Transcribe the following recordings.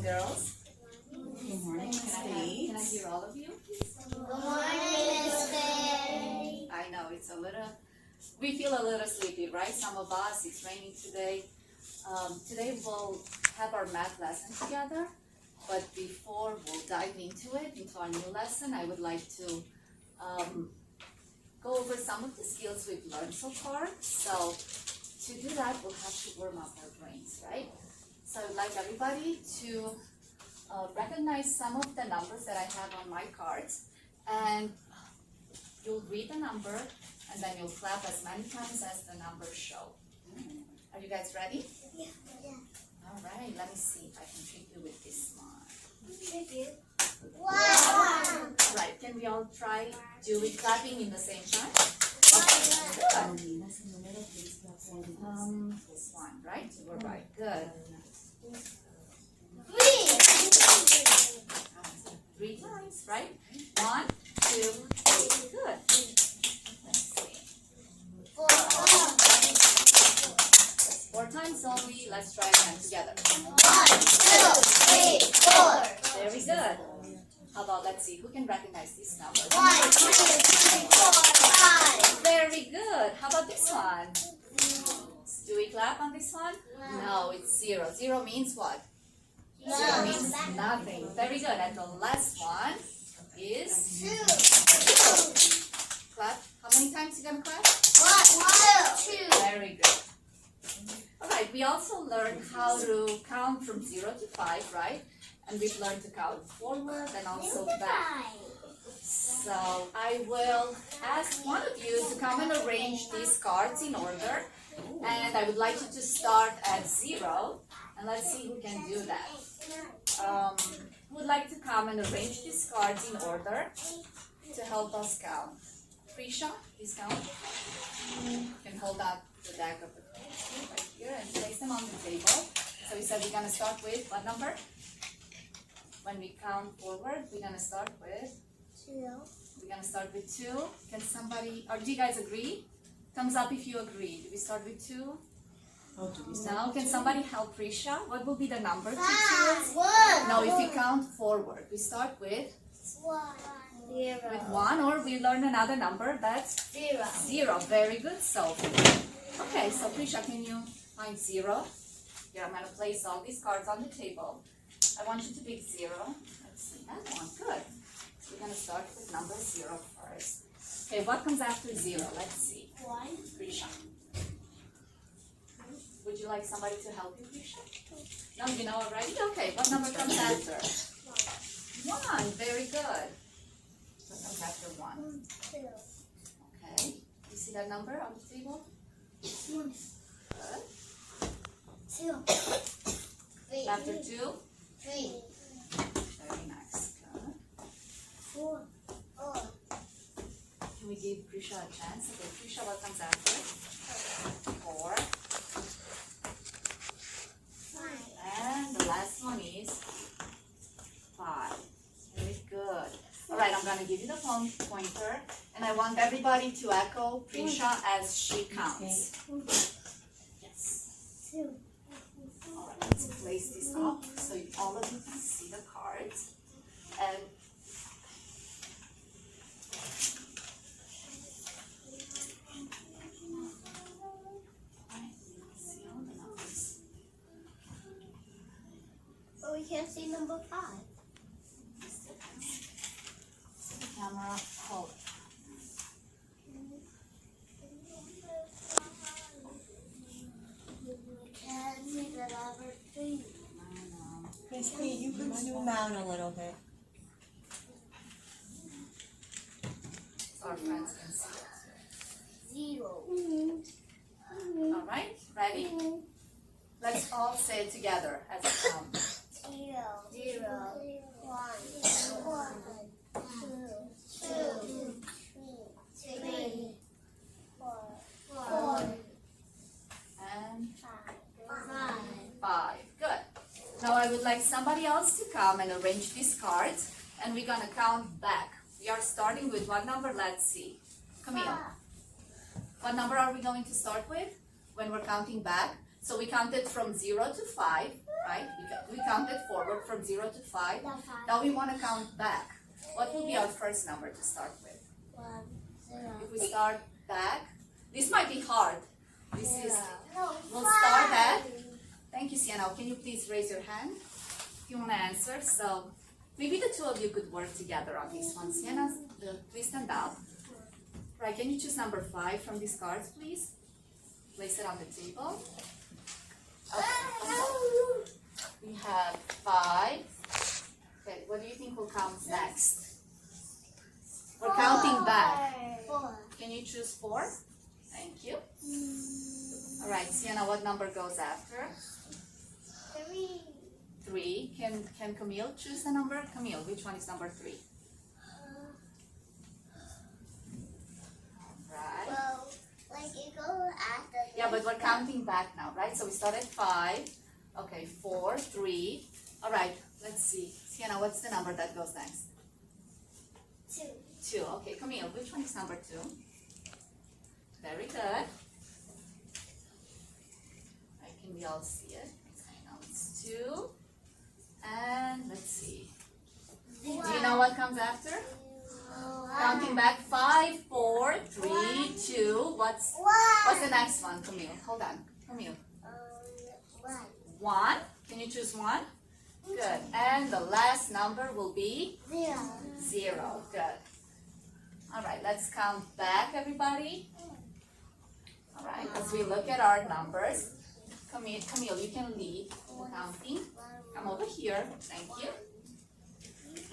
and girls. Good morning, can I hear all of you? Good morning, Miss Faye. I know we feel a little sleepy, right? Some of us, it's raining today. Today we'll have our math lesson together, but before we'll dive into our new lesson, I would like to go over some of the skills we've learned so far. So to do that, we'll have to warm up our brains, right? So I'd like everybody to recognize some of the numbers that I have on my cards, and you'll read the number and then you'll clap as many times as the numbers show. Are you guys ready? Yeah. All right, let me see if I can treat you with this one. One. All right, can we all try doing clapping in the same time? Good. This one, right? We're right. Good. Three times, right? 1, 2, 3. Good. Let's see. 4 times only. Let's try again together. 1, 2, 3, 4. Very good. How about, let's see, who can recognize these numbers? 1, 2, 3, 4, 5. Very good. How about this one? Do we clap on this one? No, it's 0. 0 means what? 0 means nothing. Very good. And the last one is 2. clap. How many times you gonna clap? 1, 2. Very good. All right. We also learned how to count from 0 to 5, right? And we've learned to count forward and also back. So I will ask one of you to come and arrange these cards in order. And I would like you to start at 0. And let's see who can do that. Who would like to come and arrange these cards in order to help us count? Prisha, please count. You can hold up the deck of the cards right here and place them on the table. So we said we're going to start with what number? When we count forward, we're going to start with 2. We're going to start with 2. Can somebody, or do you guys agree? Thumbs up if you agree. Do we start with 2? No? Can somebody help Prisha? What will be the number to choose? 1. No, if we count forward, we start with 1. 0. 1, or we learn another number that's 0. 0. Very good. So, okay, so Prisha, can you find 0? Here, I'm going to place all these cards on the table. I want you to pick 0. Let's see that one. Good. So we're going to start with number 0 first. Okay, what comes after 0? Let's see. 1. Prisha. Would you like somebody to help you, Prisha? No, you know already? Okay, what number comes after? 1. Very good. What comes after 1? 2. Okay. You see that number on the table? 1. Good. 2. 3. After 2? 3. Very nice. Good. 4. 4. Can we give Prisha a chance? Okay, Prisha, what comes after? 4. 5. And the last one is 5. Very good. All right, I'm going to give you the pointer, and I want everybody to echo Prisha as she counts. Yes. 2. All right, let's place this up so all of you can see the cards. And see all the numbers. But we can't see number 5. Camera, hold. We can't see the number 3. Christy, you can zoom out a little bit. So our friends can see it. 0. All right, ready? Let's all say it together as a count. 0. 0. 1. 2. 3. 4. And 5. 5. Good. Now I would like somebody else to come and arrange these cards, and we're gonna count back. We are starting with what number? Let's see. Camille, what number are we going to start with when we're counting back? So we counted from 0 to 5, right? We counted forward from 0 to 5. Now we want to count back. What will be our first number to start with? 1, 0. If we start back, this might be hard. This is, No, we'll start at, thank you, Sienna. Can you please raise your hand if you want to answer? So maybe the two of you could work together on this one. Sienna, please stand up. Right, can you choose number 5 from these cards, please? Place it on the table. Okay. We have 5. Okay, what do you think will come next? We're counting back. 4. Can you choose 4? Thank you. All right, Sienna, what number goes after? 3. 3. Can Camille choose the number? Camille, which one is number 3? Right. Well, like it goes after. Yeah, but we're counting back now, right? So we started 5. Okay, 4, 3. All right, let's see. Sienna, what's the number that goes next? 2. 2. Okay, Camille, which one is number 2? Very good. Right, can we all see it? Okay, now it's 2. And let's see. Do you know what comes after? Counting back 5, 4, 3, 2. What's the next one, Camille? Hold on, Camille. 1. 1. Can you choose 1? Good. And the last number will be 0. 0. Good. All right, let's count back, everybody. All right, as we look at our numbers, Camille, you can lead the counting. Come over here. Thank you.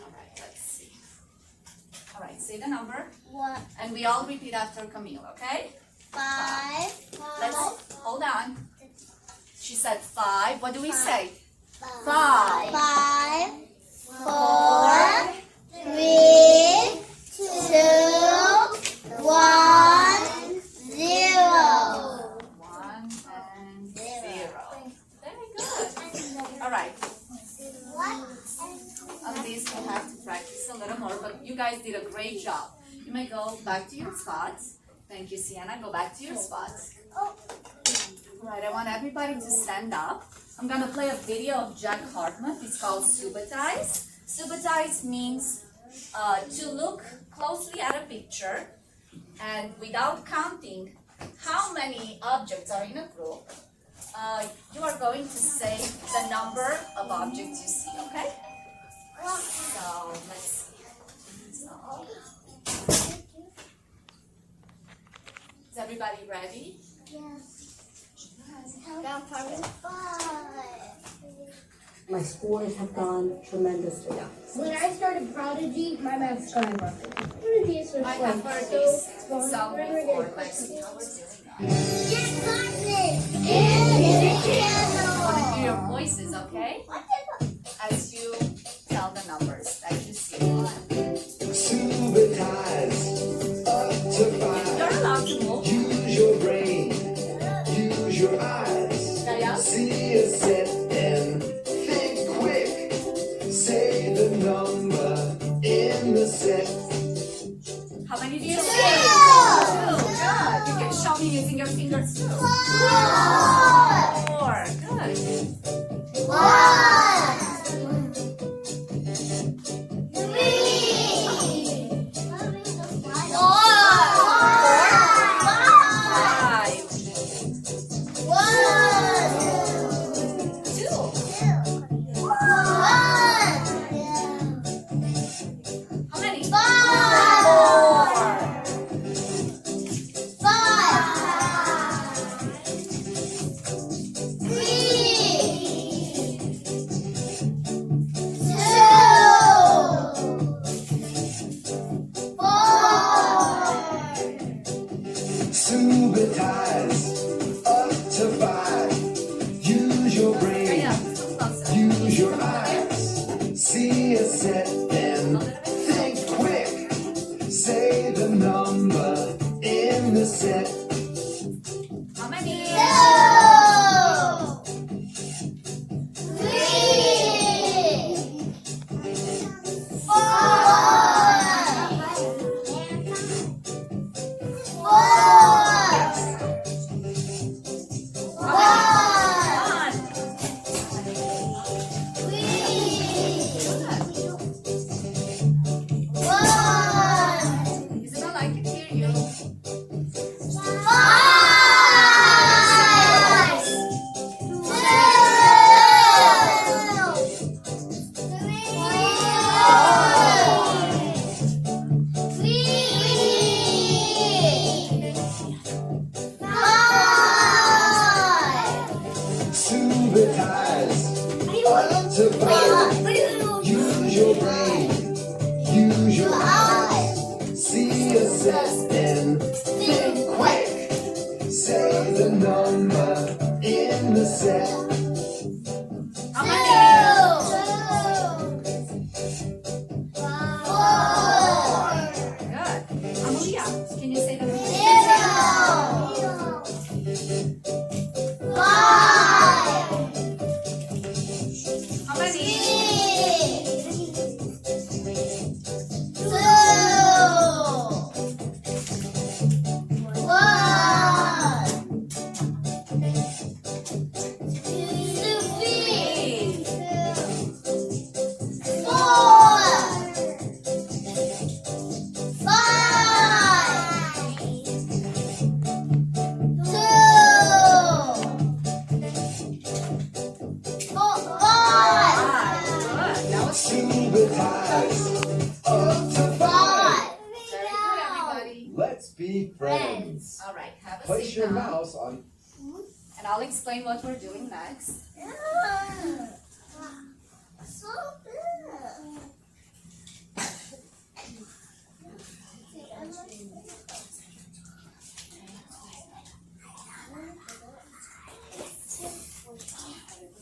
All right, let's see. All right, say the number. 1. And we all repeat after Camille, okay? 5. Let's, hold on. She said 5. What do we say? 5. 5. 4. 3. 2. 1. 0. 1 and 0. Very good. All right. On this, you have to practice a little more, but you guys did a great job. You may go back to your spots. Thank you, Sienna. Go back to your spots. All right, I want everybody to stand up. I'm going to play a video of Jack Hartman. It's called Subatize. Subatize means to look closely at a picture and without counting how many objects are in a group, you are going to say the number of objects you see, okay? So, let's see. Is everybody ready? My scores have gone tremendously up. When I started Prodigy, my math skyrocketed. Prodigy is so I have heard this song before. Let's see how we're doing now. I want to hear your voices, okay? As you tell the numbers that you see. Subatize up to 5. You're allowed to move. Use your brain, use your eyes. Kaya? See a set and think quick. Say the number in the set. How many do you see? 2. Good. You can show me using your fingers too. 4. Good. 1. multiply. Use your brain, use your eyes. See a set and think quick. Say the number in the set. How many? Good. Amelia, can you say the number? How many? Three. Five. Good. That was Sympathize up to 5. very good, everybody. Let's be friends. All right, have a Place seat your now. mouse on. And I'll explain what we're doing next. So good.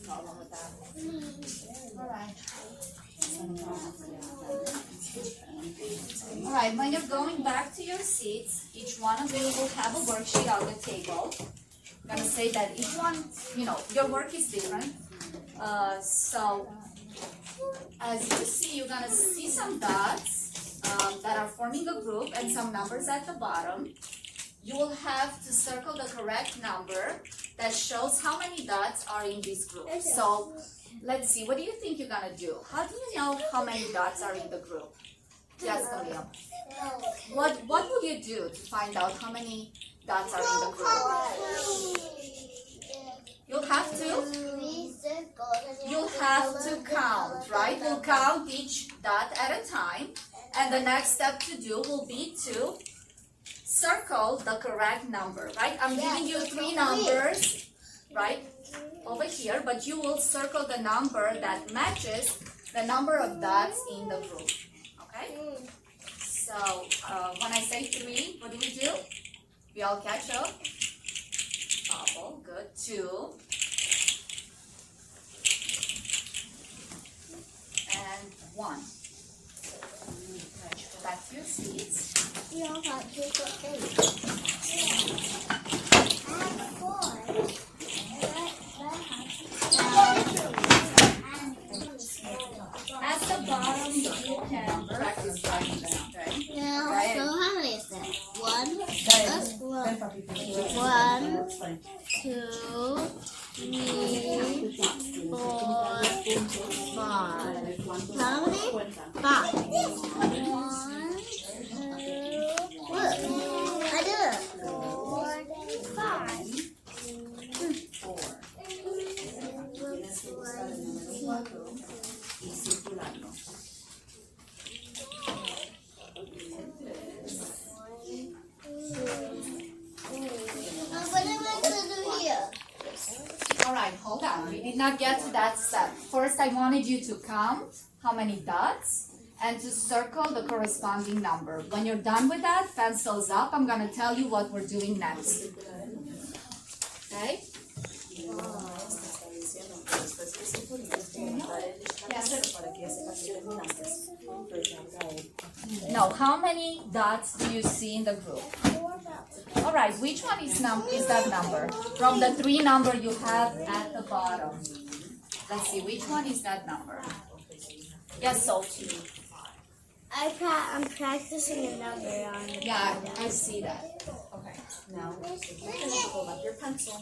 Problem with that. All right. All right, when you're going back to your seats, each one of you will have a worksheet on the table. I'm gonna say that each one, your work is different. So as you see, you're gonna see some dots that are forming a group and some numbers at the bottom. You will have to circle the correct number that shows how many dots are in this group. So let's see, what do you think you're gonna do? How do you know how many dots are in the group? Yes, Camille. What will you do to find out how many dots are in the group? You'll have to count, right? We'll count each dot at a time. And the next step to do will be to circle the correct number, right? I'm giving you 3 numbers, right, over here, but you will circle the number that matches the number of dots in the group, okay? So, when I say 3, what do we do? We all catch up? Couple, good. 2. And 1. Back to your seats. At the bottom, you can practice writing them, okay? Now, so how many is that? 1, that's 1, 2, 3, 4, 5. How many? 5. 1, 2, look, I did it. 4, 5. 4. Y circulando. What am I going to do here? All right, hold on. We did not get to that step. First, I wanted you to count how many dots and to circle the corresponding number. When you're done with that, pencils up. I'm going to tell you what we're doing next. Okay? No, how many dots do you see in the group? All right, which one is that number? From the 3 number you have at the bottom. Let's see, which one is that number? Yes, Sophie. I'm practicing a number on it. Yeah, I see that. Okay. Now, hold up your pencil.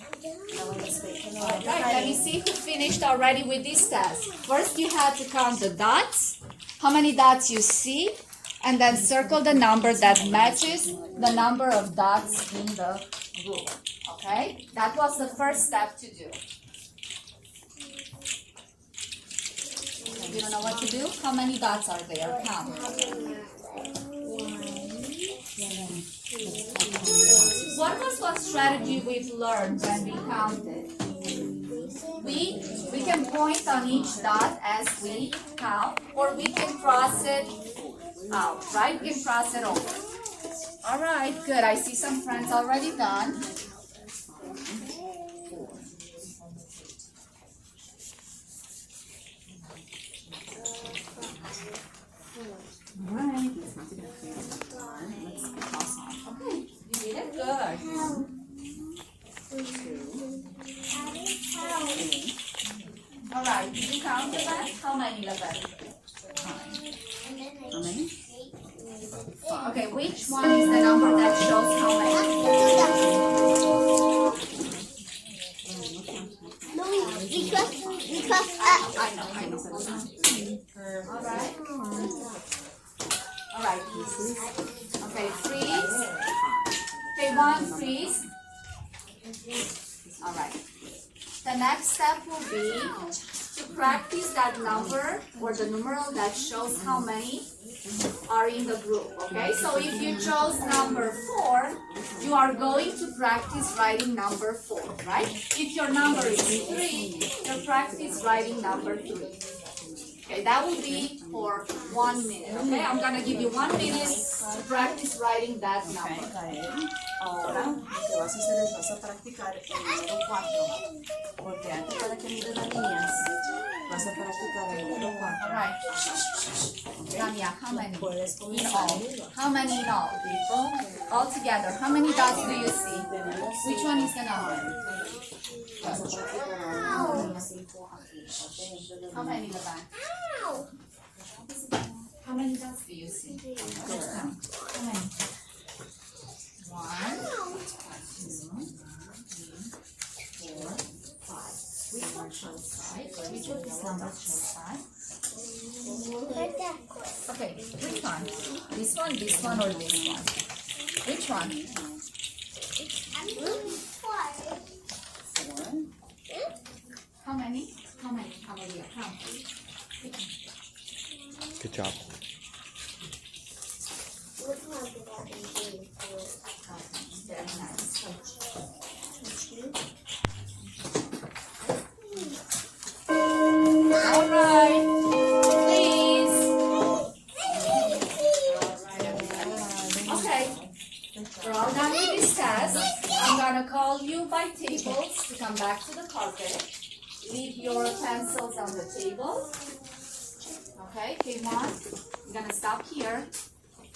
Right, let me see who finished already with this test. First, you had to count the dots, how many dots you see, and then circle the number that matches the number of dots in the group. Okay? That was the first step to do. You don't know what to do? How many dots are there? Count. What was what strategy we've learned when we counted? we can point on each dot as we count, or we can cross it out, right? We can cross it over. All right, good. I see some friends already done. All right. Okay, you did it good. All right, did you count the left? How many left? How many? Okay, which one is the number that shows how many? I know. All right, okay, freeze. Okay, one, freeze. All right. The next step will be to practice that number or the numeral that shows how many are in the group, okay? So if you chose number 4, you are going to practice writing number 4, right? If your number is 3, you practice writing number 3. Okay, that will be for 1 minute, okay? I'm gonna give you 1 minute to practice writing that number. Ahora lo que vas a hacer es vas a practicar el número 4. Porque antes para que mires las líneas, vas a practicar el número 4. Alright. Tanya, how many? Puedes In comenzar. all. How many in all? All together. How many dots do you see? Which one is the number? Vas a practicar ahora el número 5 aquí. How many in the back? How many dots do you see? How many? 1, 2, 3, 4, 5. Which one shows 5? Which of these numbers shows 5? Okay, which one? This one, or this one? Which one? 4. How many? How many? Count. Good job. Very nice. All right, please. Okay, we're all done with this test. I'm gonna call you by tables to come back to the carpet. Leave your pencils on the table. Okay, come on. I'm gonna stop here.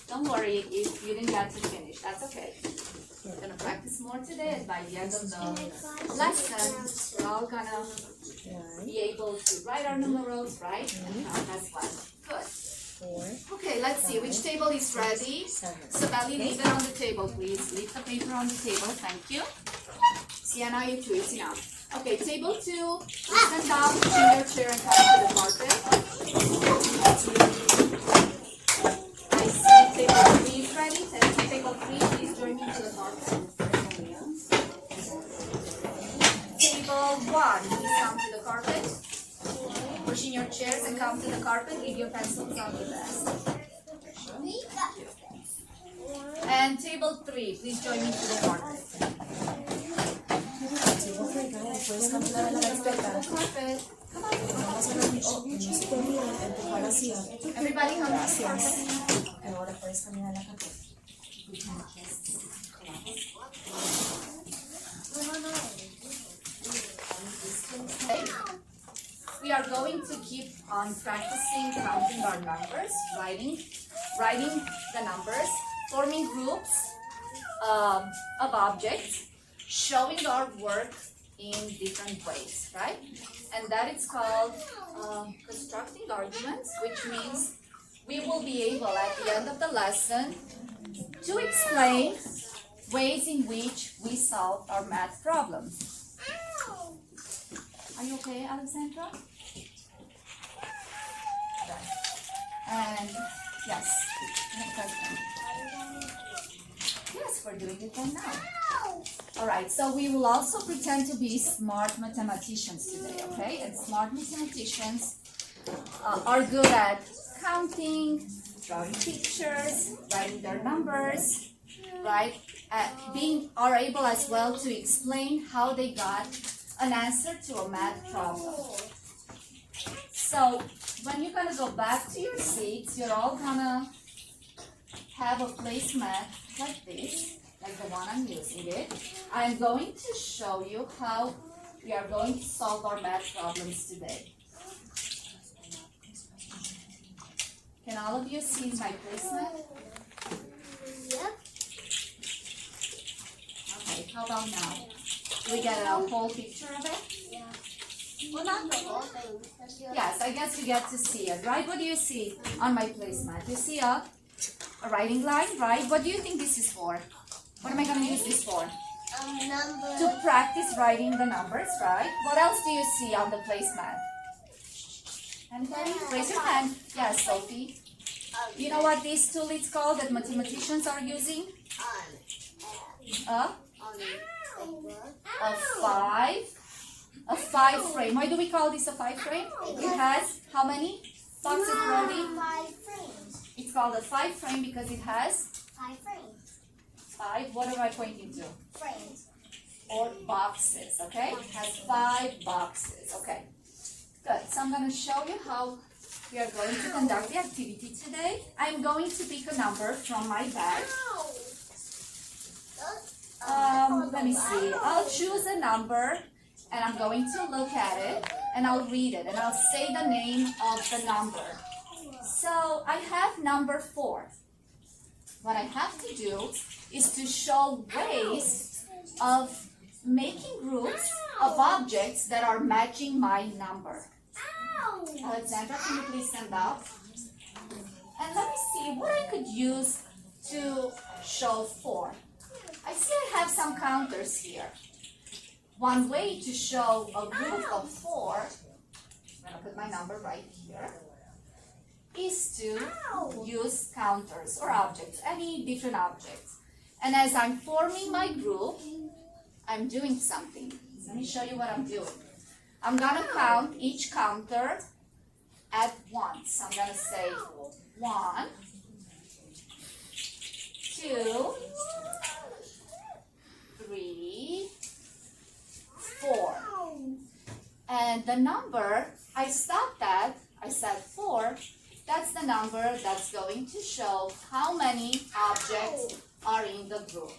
Don't worry if you didn't get to finish. That's okay. We're gonna practice more today, and by the end of the lesson, we're all gonna be able to write our numerals, right? And count as well. Good. 4, Okay, let's see which table is ready. 7. Sabelli, leave it on the table, please. Leave the paper on the table. Thank you. Sienna, you too. It's enough. Okay, table 2. Stand up, in your chair, and come to the carpet. I see table 3 is ready. Table 3, please join me to the carpet. Table 1, please come to the carpet. Push in your chairs and come to the carpet. Leave your pencils on the desk. And table 3, please join me to the carpet. Puedes caminar a la carpeta. Carpet. Come on. Vamos a ver empujar hacia. Everybody come to the carpet. Ahora puedes caminar a la carpeta. Okay. We are going to keep on practicing counting our numbers, writing the numbers, forming groups of objects, showing our work in different ways, right? And that is called constructing arguments, which means we will be able at the end of the lesson to explain ways in which we solve our math problems. Are you okay, Alexandra? And yes, no question. Yes, we're doing it right now. All right, so we will also pretend to be smart mathematicians today, okay? And smart mathematicians are good at counting, drawing pictures, writing their numbers, right? Are able as well to explain how they got an answer to a math problem. So when you're gonna go back to your seats, you're all gonna have a placemat like this, like the one I'm using it. I'm going to show you how we are going to solve our math problems today. Can all of you see my placemat? Yep. Okay, how about now? Do we get a whole picture of it? Well, not the whole thing. Yes, I guess you get to see it, right? What do you see on my placemat? You see a writing line, right? What do you think this is for? What am I going to use this for? Number. To practice writing the numbers, right? What else do you see on the placemat? Anybody? Raise your hand. Yes, Sophie. You know what this tool is called that mathematicians are using? A five frame. Why do we call this a five frame? It has how many boxes, Brody? 5 frames. It's called a five frame because it has 5 frames. five. What am I pointing to? Frames. Or boxes, okay? It has 5 boxes, okay. Good, so I'm gonna show you how we are going to conduct the activity today. I'm going to pick a number from my bag. Let me see, I'll choose a number and I'm going to look at it and I'll read it and I'll say the name of the number. So I have number 4. What I have to do is to show ways of making groups of objects that are matching my number. Alexandra, can you please stand up? And let me see what I could use to show 4. I see I have some counters here. One way to show a group of 4, I'm going to put my number right here, is to use counters or objects, any different objects. And as I'm forming my group, I'm doing something. Let me show you what I'm doing. I'm going to count each counter at once. I'm going to say 1, 2, 3, 4. And the number I stopped at, I said 4, that's the number that's going to show how many objects are in the group.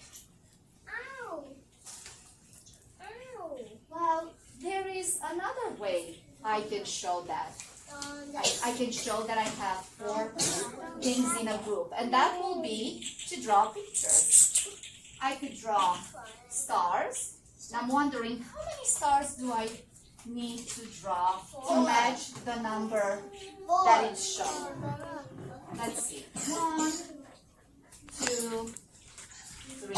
Well, there is another way I can show that. I can show that I have 4 things in a group, and that will be to draw pictures. I could draw stars, and I'm wondering how many stars do I need to draw to match the number that it's shown. Let's see. 1, 2, 3,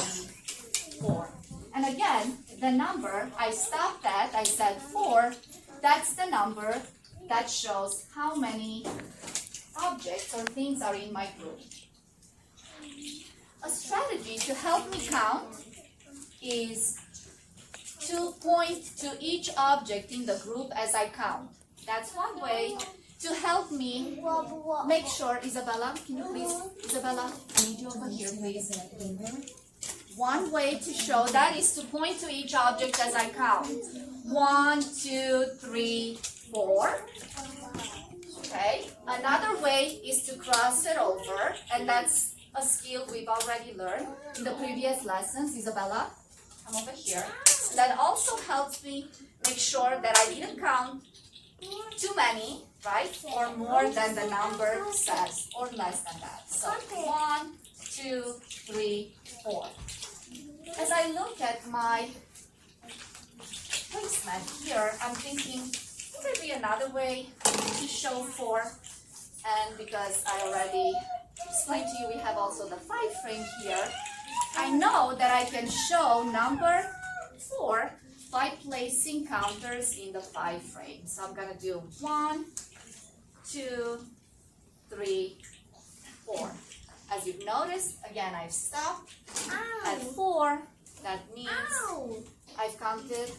4. And again, the number I stopped at, I said 4, that's the number that shows how many objects or things are in my group. A strategy to help me count is to point to each object in the group as I count. That's one way to help me make sure. Isabella, can you please, Isabella, I need you over here, please. One way to show that is to point to each object as I count. 1, 2, 3, 4. Okay. Another way is to cross it over, and that's a skill we've already learned in the previous lessons. Isabella, come over here. That also helps me make sure that I didn't count too many, right? Or more than the number says, or less than that. So 1, 2, 3, 4. As I look at my placement here, I'm thinking there could be another way to show 4. And because I already explained to you, we have also the 5 frame here. I know that I can show number 4 by placing counters in the 5 frame. So I'm gonna do 1, 2, 3, 4. As you've noticed, again, I've stopped at 4. That means I've counted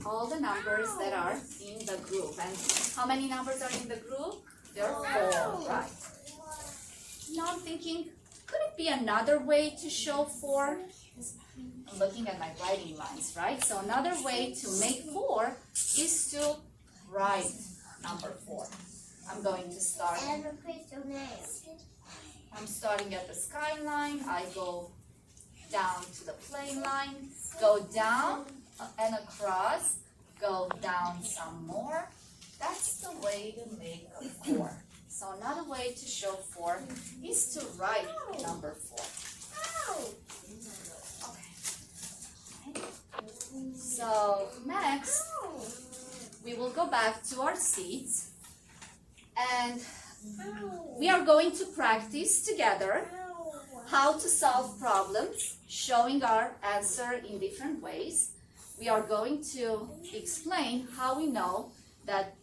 all the numbers that are in the group. And how many numbers are in the group? There are 4, right? Now I'm thinking, could it be another way to show 4? I'm looking at my writing lines, right? So another way to make 4 is to write number 4. I'm going to start. I'm starting at the skyline. I go down to the plane line, go down and across, go down some more. That's the way to make a 4. So another way to show 4 is to write number 4. Okay. So next, we will go back to our seats and we are going to practice together how to solve problems, showing our answer in different ways. We are going to explain how we know that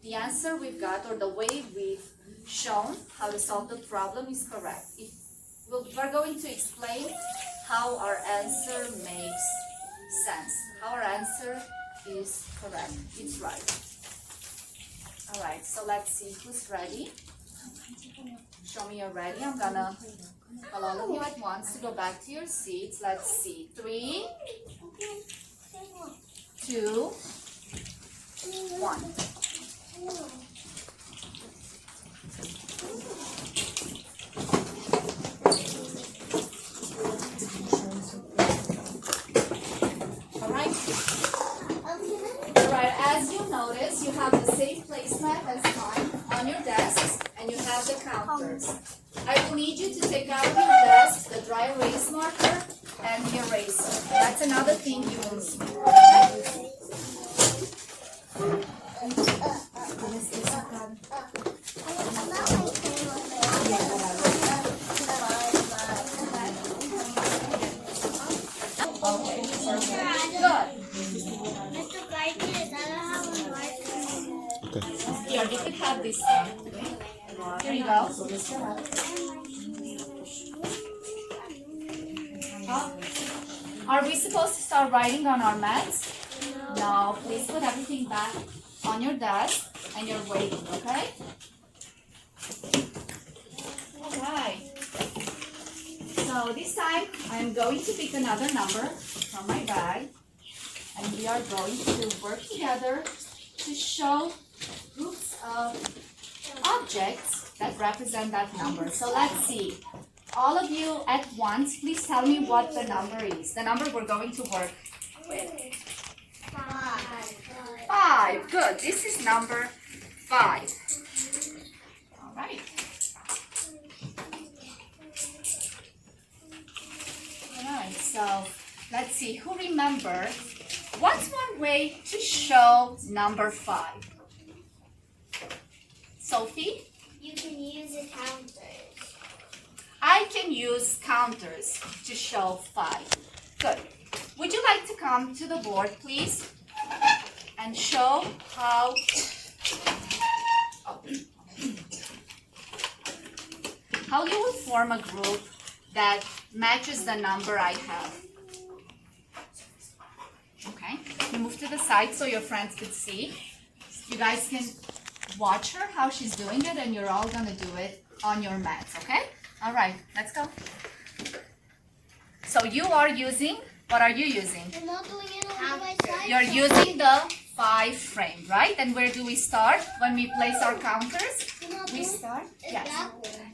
the answer we've got or the way we've shown how to solve the problem is correct. We're going to explain how our answer makes sense, how our answer is correct, it's right. All right, so let's see who's ready. Show me you're ready. I'm gonna call all of you at once to go back to your seats. Let's see. 3, 2, 1. All right. All right. As you notice, you have the same placemat as mine on your desks, and you have the counters. I will need you to take out of your desk the dry erase marker and the eraser. That's another thing you will need. Good. Here, you could have this one. Here you go. Are we supposed to start writing on our mats? No, please put everything back on your desk and you're waiting, okay? Alright. So this time I'm going to pick another number from my bag and we are going to work together to show groups of objects that represent that number. So let's see. All of you at once, please tell me what the number is. The number we're going to work with. 5. Good. This is number 5. All right. All right. So let's see. Who remembers? What's one way to show number 5? Sophie? You can use the counters. I can use counters to show 5. Good. Would you like to come to the board, please? And show how you will form a group that matches the number I have. Okay, you move to the side so your friends could see. You guys can watch her how she's doing it and you're all gonna do it on your mats, okay? All right, let's go. So you are using, what are you using? I'm not doing it on my side. You're using the 5 frame, right? And where do we start when we place our counters? We start, yes.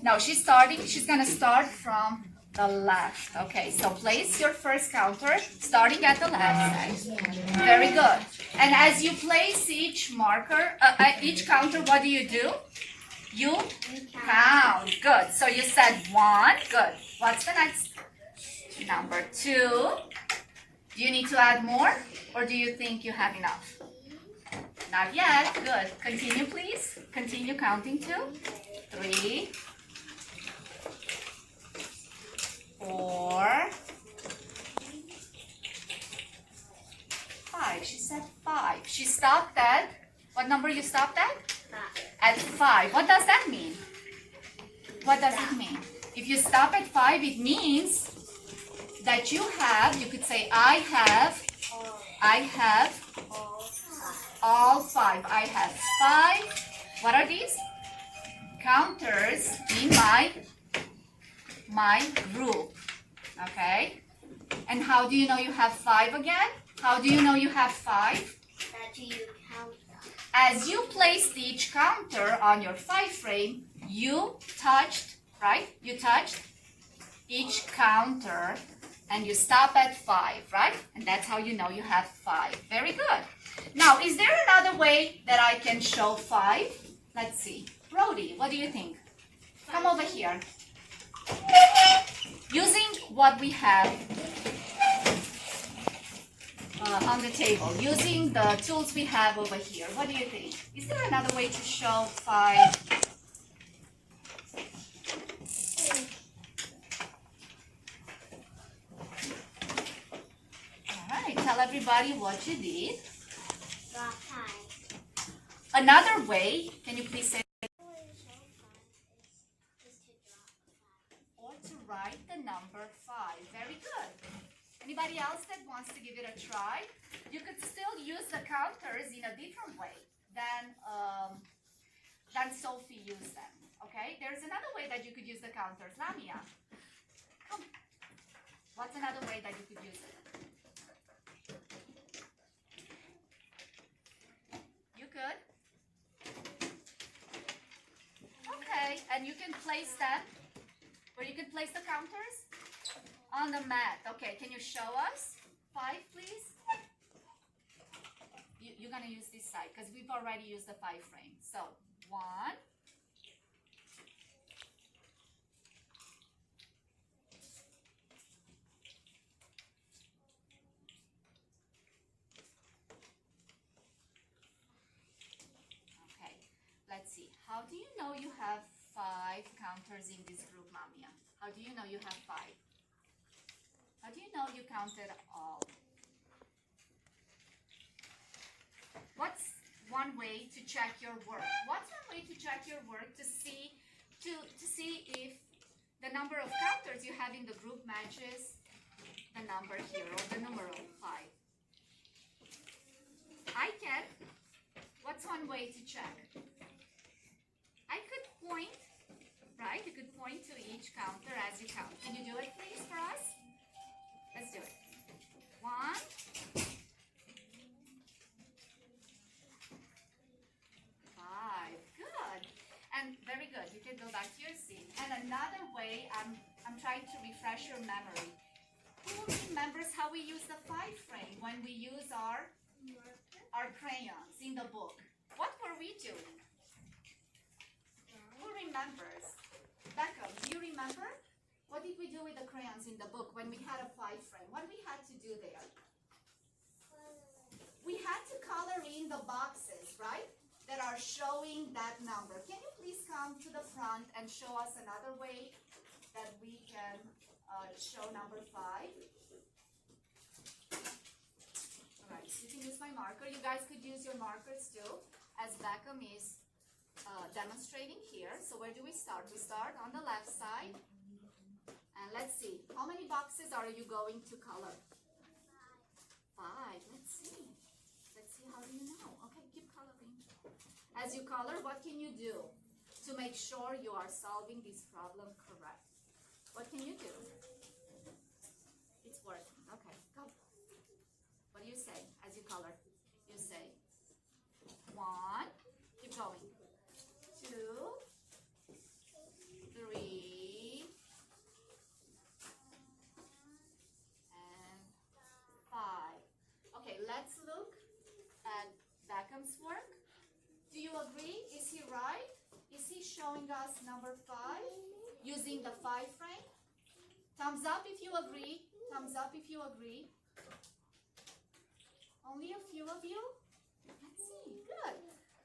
No, she's gonna start from the left. Okay, so place your first counter starting at the left side. Very good. And as you place each marker, each counter, what do? You count. Good. So you said 1. Good. What's the next? Number 2. Do you need to add more? Or do you think you have enough? Not yet. Good. Continue, please. Continue counting 2, 3, 4, 5. She said 5. She stopped at, what number you stopped at? At 5. What does that mean? What does it mean? If you stop at 5, it means that you could say, I have all 5. I have 5. What are these? Counters in my group. Okay? And how do you know you have 5 again? How do you know you have 5? That you count them. As you placed each counter on your 5 frame, you touched, right? You touched each counter and you stop at 5, right? And that's how you know you have 5. Very good. Now, is there another way that I can show 5? Let's see. Brody, what do you think? Come over here. Using what we have on the table, using the tools we have over here, what do you think? Is there another way to show 5? Alright, tell everybody what you did. Draw 5. Another way, can you please say, or to write the number 5. Very good. Anybody else that wants to give it a try? You could still use the counters in a different way than Sophie used them. Okay? There's another way that you could use the counters. Lamia, come. What's another way that you could use it? You could? Okay, and you can place them, or you can place the counters on the mat. Okay, can you show us 5, please? You're gonna use this side because we've already used the 5 frame. So 1, 2. Let's see. How do you know you have 5 counters in this group, Mamia? How do you know you have 5? How do you know you counted all? What's one way to check your work? What's one way to check your work to see if the number of counters you have in the group matches the number here, or the numeral 5? I can. What's one way to check? I could point, right? You could point to each counter as you count. Can you do it, please, for us? Let's do it. 1, 5. Good. And very good. You can go back to your seat. And another way, I'm trying to refresh your memory. Who remembers how we use the 5 frame when we use our crayons in the book? What were we doing? Who remembers? Beckham, do you remember? What did we do with the crayons in the book when we had a 5 frame? What did we had to do there? We had to color in the boxes, right? That are showing that number. Can you please come to the front and show us another way that we can show number 5? Alright, so you can use my marker. You guys could use your markers too, as Beckham is demonstrating here. So where do we start? We start on the left side. And let's see, how many boxes are you going to color? 5. Let's see. Let's see, how do you know? Okay, keep coloring. As you color, what can you do to make sure you are solving this problem correct? What can you do? It's working. Okay, go. What do you say as you color? You say 1, keep going. 2, 3, and 5. Okay, let's look at Beckham's work. Do you agree? Is he right? Is he showing us number 5 using the 5 frame? Thumbs up if you agree. Thumbs up if you agree. Only a few of you? Let's see. Good.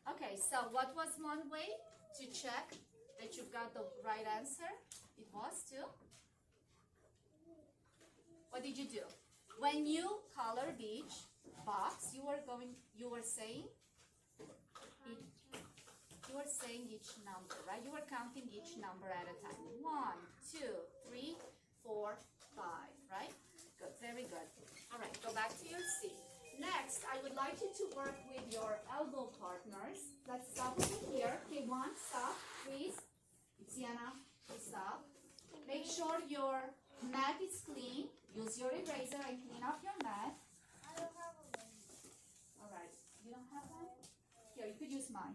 Okay, so what was one way to check that you've got the right answer? It was to? What did you do? When you colored each box, you were saying each number, right? You were counting each number at a time. 1, 2, 3, 4, 5, right? Good, very good. All right, go back to your seat. Next, I would like you to work with your elbow partners. Let's stop over here. Okay, 1, stop, please. Sienna, stop. Make sure your mat is clean. Use your eraser and clean up your mat. I don't have a Alright, you don't have one? Here, you could use mine.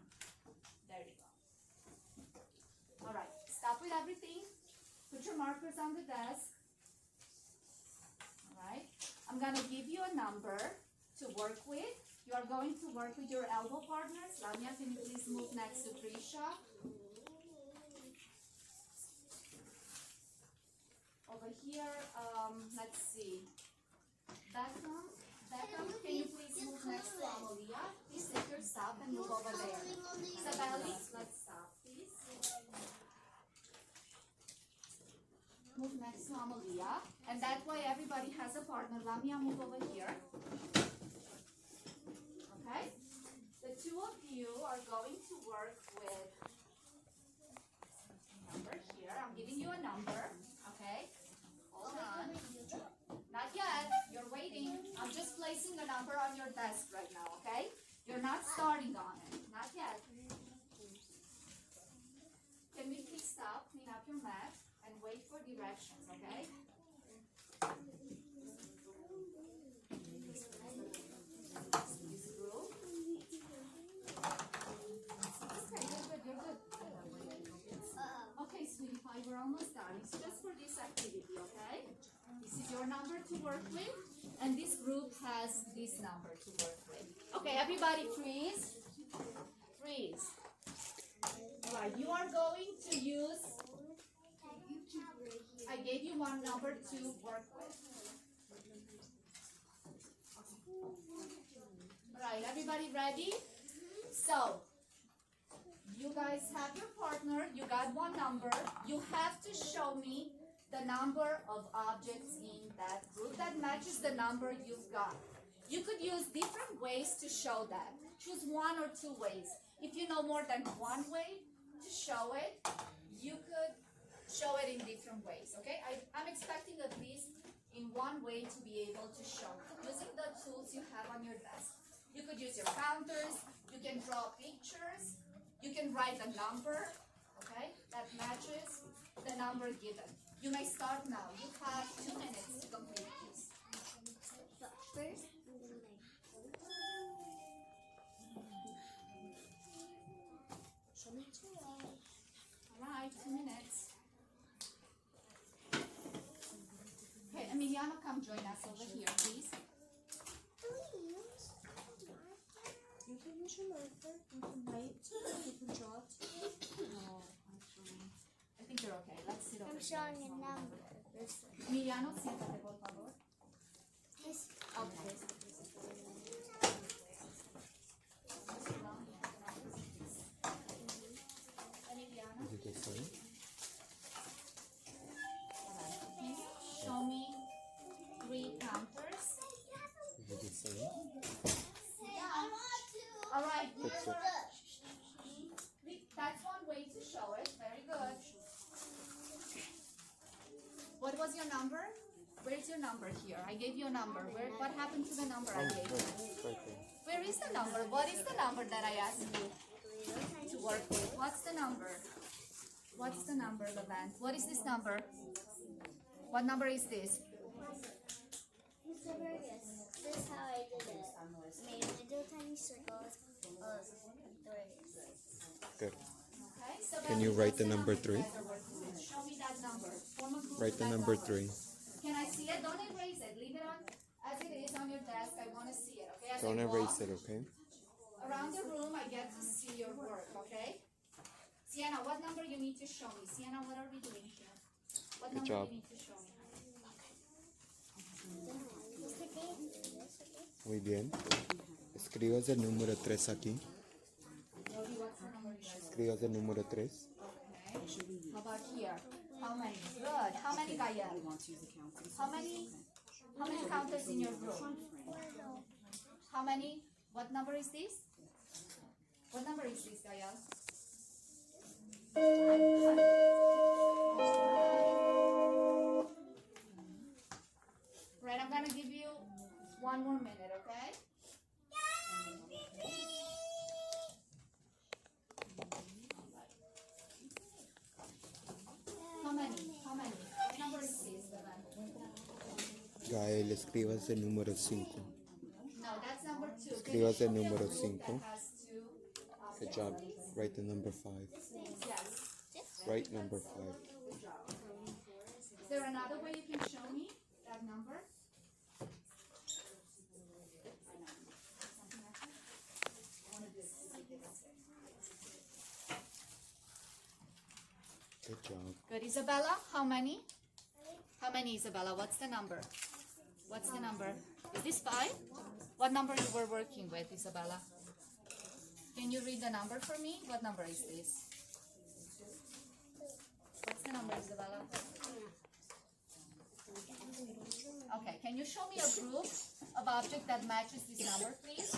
There you go. Alright, stop with everything. Put your markers on the desk. Alright, I'm gonna give you a number to work with. You are going to work with your elbow partners. Lamia, can you please move next to Trisha? Over here, let's see. Beckham, can you please move next to Amalia? Please take your stop and move over there. Isabelli, let's stop, please. Move next to Amalia. And that way everybody has a partner. Lamia, move over here. Okay? The two of you are going to work with number here. I'm giving you a number. Okay? Hold on. Not yet. You're waiting. I'm just placing a number on your desk right now, okay? You're not starting on it. Not yet. Can we please stop, clean up your mat, and wait for directions, okay? This group. Okay, you're good. Okay, sweetie pie, we're almost done. It's just for this activity, okay? This is your number to work with, and this group has this number to work with. Okay, everybody freeze. Freeze. Alright, you are going to use, I gave you one number to work with. Alright, everybody ready? So, you guys have your partner, you got one number. You have to show me the number of objects in that group that matches the number you've got. You could use different ways to show that. Choose one or two ways. If you know more than one way to show it, you could show it in different ways, okay? I'm expecting at least in one way to be able to show it, using the tools you have on your desk. You could use your counters, you can draw pictures, you can write a number, okay, that matches the number given. You may start now. You have 2 minutes to complete this. But first, I'm gonna make. Show me two. Alright, 2 minutes. Okay, Emiliano, come join us over here, please. You can use your marker, you can write, you can draw it. No, actually. I think you're okay. Let's sit over I'm here. showing a number. This one. Emiliano, siéntate, por favor. This Okay. Emiliano, alright. Show me 3 counters. Alright, that's one way to show it. Very good. What was your number? Where's your number here? I gave you a number. What happened to the number I gave you? Where is the number? What is the number that I asked you to work with? What's the number? What's the number, Levant? What is this number? What number is this? Mr. Burgess, this is how I did it. Made little tiny circles of 3. Good. Okay, so Can you write the number 3? Show me that number. Form a group Write with the that number 3. Can I see it? Don't erase it. Leave it on as it is on your desk. I want to see it, okay? As Don't I erase walk it, okay? around the room, I get to see your work, okay? Sienna, what number you need to show me? Sienna, what are we doing here? What Good number job. you need to show me? Muy bien. Escribas el número 3 aquí. Yogi, what's the number you guys? Escribas el número 3. Okay. How about here? How many? Good. How many, Gaia? Want to use the counters? How many counters in your group? How many? What number is this? What number is this, Gaia? Right, I'm gonna give you 1 more minute, okay? How many? What number is this, Levan? Gael, escribas el número 5. No, that's number 2. Can you Escribas show el me a número group 5. that has 2 Good objects, job. please? Write the number 5. Yes. Write number 5. Good job. Is there another way you can show me that number? Good job. Good. Isabella, how many? How many, Isabella? What's the number? What's the number? Is this 5? What number you were working with, Isabella? Can you read the number for me? What number is this? What's the number, Isabella? Okay, can you show me a group of objects that matches this number, please?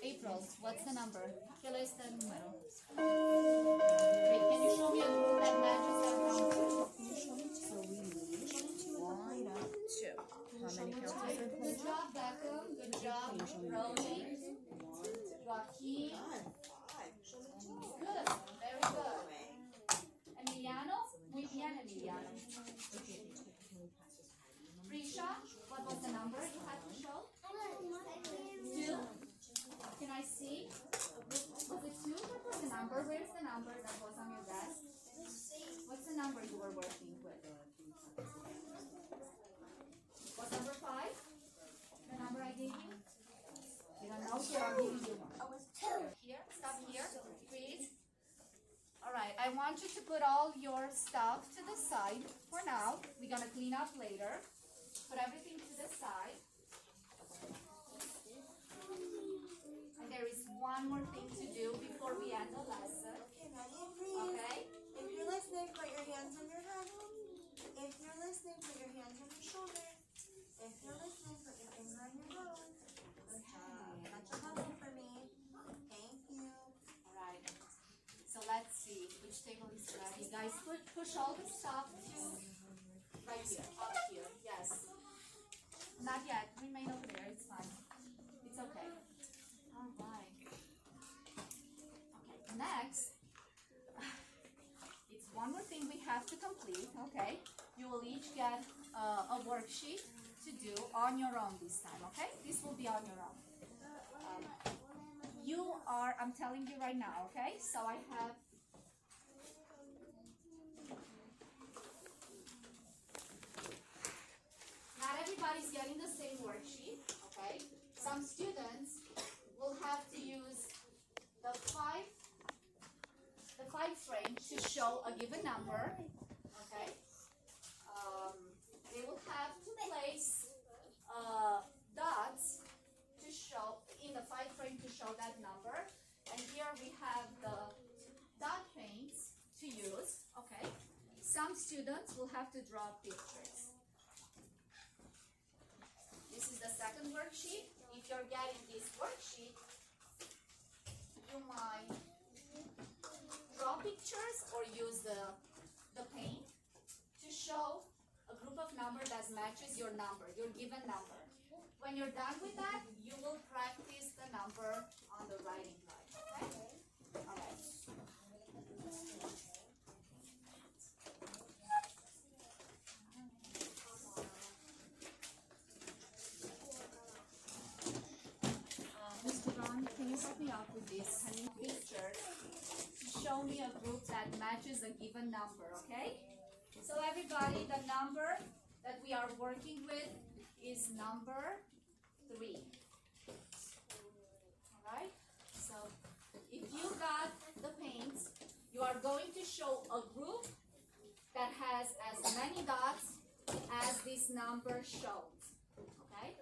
April, what's the number? ¿Qué es el número? Wait, can you show me a group that matches that number? Good job, Beckham. Good job, Rosie. Joaquin. Good, very good. Emiliano? Muy bien, Emiliano. Prisha, what was the number you had to show? 2. Can I see? Was it 2? What was the number? Where's the number that was on your desk? What's the number you were working with? What's number 5? The number I gave you? You don't know? Here, I'm giving you one. Here, stop here, please. Alright, I want you to put all your stuff to the side for now. We're gonna clean up later. Put everything to the side. And there is one more thing to do before we end the lesson. Okay, ready and breathe. Okay? If you're listening, put your hands on your head. If you're listening, put your hands on your shoulder. If you're listening, put your finger on your nose. Good job. Touch your bottom for me. Thank you. Alright. So let's see which table is ready. Guys, push all the stuff to right here, up here. Yes. Not yet. Remain over there. It's fine. It's okay. Alright. Okay. Next, it's one more thing we have to complete. Okay. You will each get a worksheet to do on your own this time. Okay. This will be on your own. I'm telling you right now, okay? So I have not everybody's getting the same worksheet, okay? Some students will have to use the five frame to show a given number, okay? They will have to place dots to show in the 5 frame to show that number. And here we have the dot paints to use, okay? Some students will have to draw pictures. This is the second worksheet. If you're getting this worksheet, you might draw pictures or use the paint to show a group of numbers that matches your number, your given number. When you're done with that, you will practice the number on the writing pad, okay? All right. Mr. Ron, can you help me out with this? I need pictures to show me a group that matches a given number, okay? So everybody, the number that we are working with is number 3. Alright? So if you got the paints, you are going to show a group that has as many dots as this number shows. Okay?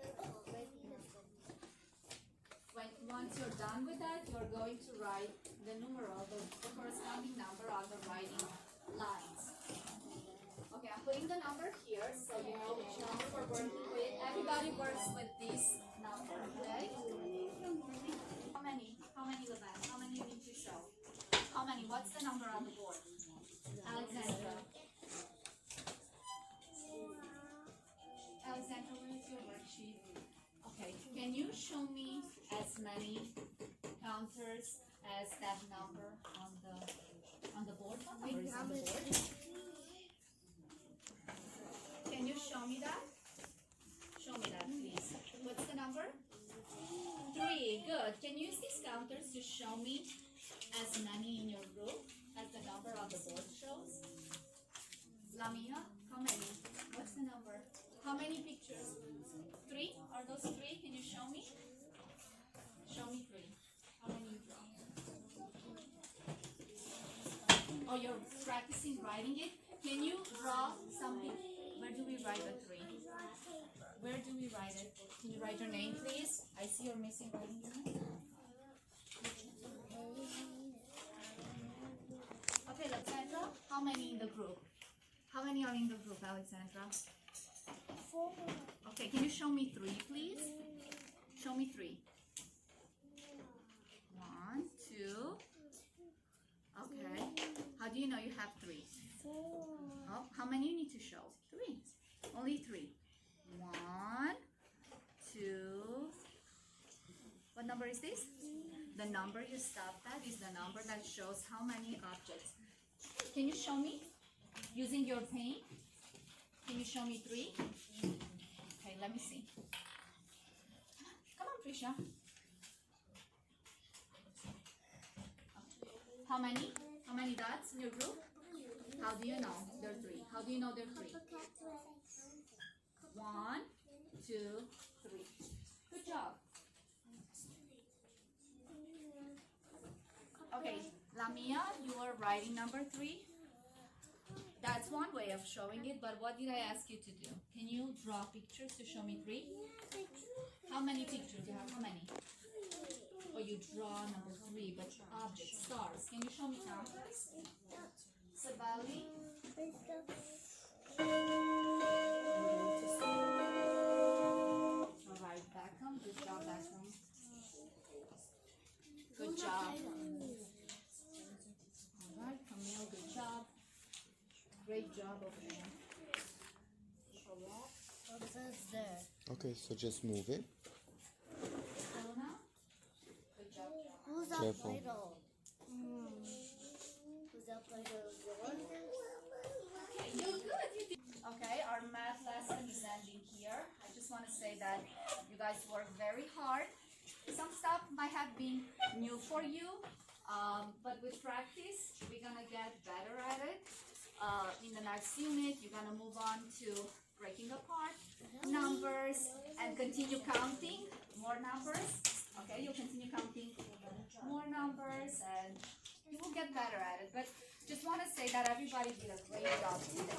Once you're done with that, you're going to write the numeral, the corresponding number on the writing lines. Okay, I'm putting the number here so you know which number we're working with. Everybody works with this number, okay? How many? How many, Levan? How many you need to show? How many? What's the number on the board? Alexandra. Alexandra, where's your worksheet? Okay, can you show me as many counters as that number on the board? What number is on the board? Can you show me that? show me as many in your group as the number on the board shows? Lamia, how many? What's the number? How many pictures? 3? Are those 3? Can you show me? Show me 3. How many you draw? Oh, you're practicing writing it? Can you draw something? Where do we write the 3? Where do we write it? Can you write your name, please? I see you're missing writing your name. Okay, Alexandra, how many in the group? How many are in the group, Alexandra? 4. Okay, can you show me 3, please? Show me 3. 1, 2. Okay. How do you know you have 3? 4. Oh, how many you need to show? 3. Only 3. 1, 2. What number is this? The number you stopped at is the number that shows how many objects. Can you show me using your pen? Can you show me 3? Okay, let me see. Come on, Trisha. How many? How many dots in your group? How do you know there are 3? How do you know there are 3? 1, 2, 3. Good job. Okay, Lamia, you are writing number 3. That's one way of showing it, but what did I ask you to do? Can you draw pictures to show me 3? How many pictures? You have how many? Oh, you draw number 3, but objects, stars. Can you show me numbers? Sabali? Alright, Beckham. Good job, Beckham. Good job. Alright, Camille, good job. Great job over there. What says there? Okay, so just move it. Luna? Good job. Who's that Careful. Play-Doh? Who's that Play-Doh? Okay, you're good. You did. Okay, our math lesson is ending here. I just want to say that you guys worked very hard. Some stuff might have been new for you, but with practice, we're gonna get better at it. In the next unit, you're gonna move on to breaking apart numbers and continue counting more numbers. Okay, you'll continue counting more numbers and you will get better at it. But just want to say that everybody did a great job today.